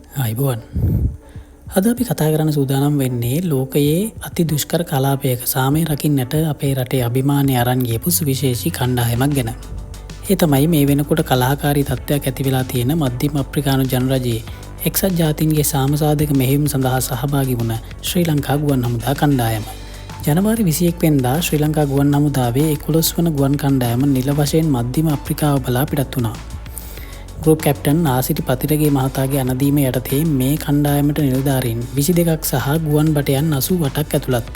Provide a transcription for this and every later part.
අයිබෝන් අද අපි කතා කරන්න සූදානම් වෙන්නේ ලෝකයේ අති දුෂ්කර කලාපයක සාමය රකින්නට අපේ රටේ අභිමානය අරන් ගියපු සුවිශේෂී කණ්ඩායමක් ගැන. ඒ තමයි මේ වෙනකොට කලාකාරී තත්ත්වයක් ඇති වෙලා තියෙන මධ්‍යම අප්‍රිකානු ජනරජයේ එක්සත් ජාතීන්ගේ සාමසාධක මෙහෙයුම් සඳහා සහභාගී වුණ ශ්‍රී ලංකා ගුවන් හමුදා කණ්ඩායම. ජනවාරි 21 වෙනිදා ශ්‍රී ලංකා ගුවන් හමුදාවේ 11 වන ගුවන් කණ්ඩායම නිල වශයෙන් මධ්‍යම අප්‍රිකාව බලා පිටත් වුණා. ගෘප් කැප්ටන් ආසිටි පතිරගේ මහතාගේ අනදීම යටතේ මේ කණ්ඩායමට නිලධාරීන් 22ක් සහ ගුවන් බටයන් 88ක් ඇතුළත්.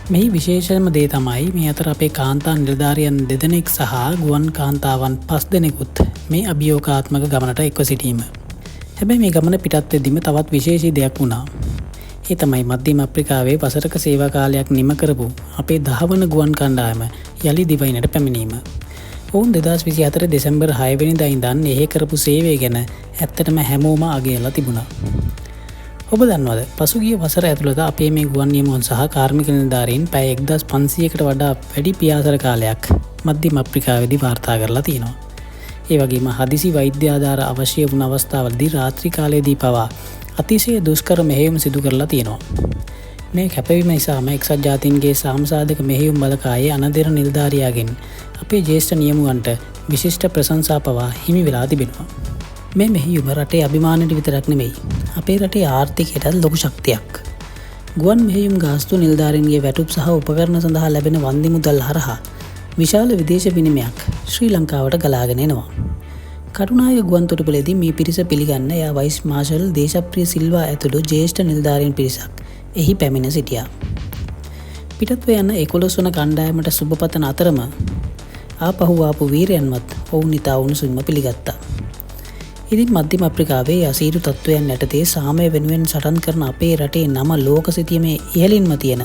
මෙහි විශේෂම දේ තමයි මේ අතර අපේ කාන්තා නිලධාරියන් 2 දෙනෙක් සහ ගුවන් කාන්තාවන් 5 දෙනෙකුත් මේ අභියෝගාත්මක ගමනට එක්ව සිටීම. හැබැයි මේ ගමන පිටත් වෙද්දිම තවත් විශේෂී දෙයක් වුණා. ඒ තමයි මධ්‍යම අප්‍රිකාවේ වසරක සේවා කාලයක් නිම කරපු අපේ 10 වන ගුවන් කණ්ඩායම යලි දිවයිනට පැමිණීම. ඔවුන් 2024 දෙසැම්බර් 6 වෙනිදා ඉඳන් එහි කරපු සේවය ගැන ඇත්තටම හැමෝම අගයලා තිබුණා. ඔබ දන්නවද පසුගිය වසර ඇතුළත අපේ මේ ගුවන් නියමුවන් සහ කාර්මික නිලධාරීන් පැය 1500කට වඩා වැඩි පියාසර කාලයක් මධ්‍යම අප්‍රිකාවේදී වාර්තා කරලා තියෙනවා. ඒ වගේම හදිසි වෛද්‍ය ආධාර අවශ්‍ය වුණ අවස්ථාවලදී රාත්‍රී කාලයේදී පවා අතිශය දුෂ්කර මෙහෙයුම් සිදු කරලා තියෙනවා. මේ කැපවීම නිසාම එක්සත් ජාතීන්ගේ සාමසාධක මෙහෙයුම් බලකායේ අනදෙර නිලධාරියාගෙන් අපේ ජ්‍යෙෂ්ඨ නියමුවන්ට විශිෂ්ට ප්‍රශංසා පවා හිමි වෙලා තිබෙනවා. මේ මෙහෙයුම රටේ අභිමානයට විතරක් නෙමෙයි අපේ රටේ ආර්ථිකයටත් ලොකු ශක්තියක්. ගුවන් මෙහෙයුම් ගාස්තු නිලධාරීන්ගේ වැටුප් සහ උපකරණ සඳහා ලැබෙන වන්දි මුදල් හරහා විශාල විදේශ විනිමයක් ශ්‍රී ලංකාවට ගලාගෙන එනවා. කරුණායක ගුවන් තොටුපළේදී මේ පිරිස පිළිගන්න එයා වයිස් මාර්ෂල් දේශප්‍රිය සිල්වා ඇතුළු ජ්‍යෙෂ්ඨ නිලධාරීන් පිරිසක් එහි පැමිණ සිටියා. පිටත්ව යන 11 වන කණ්ඩායමට සුබ පතන අතරම ආපහු වීරයන්වත් ඔවුන් ඉතා උණුසුම්ම පිළිගත්තා. ඉතින් මධ්‍යම අප්‍රිකාවේ අසීරු තත්ත්වයන් යටතේ සාමය වෙනුවෙන් සටන් කරන අපේ රටේ නම ලෝක සිතියමේ ඉහළින්ම තියෙන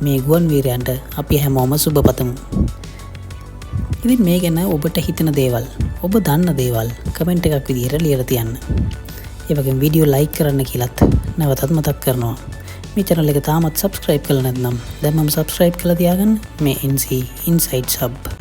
මේ ගුවන් වීරයන්ට අපි හැමෝම සුබ පතමු. ඉතින් මේ ගැන ඔබට හිතෙන දේවල්, ඔබ දන්න දේවල් කමෙන්ට් එකක් විදිහට ලියලා තියන්න. ඒ වගේම වීඩියෝ ලයික් කරන්න කියලාත් නැවතත් මතක් කරනවා. මේ channel එක තාමත් subscribe කරලා නැත්නම් දැන් මම subscribe කරලා තියාගන්න මේ NC Inside Sub.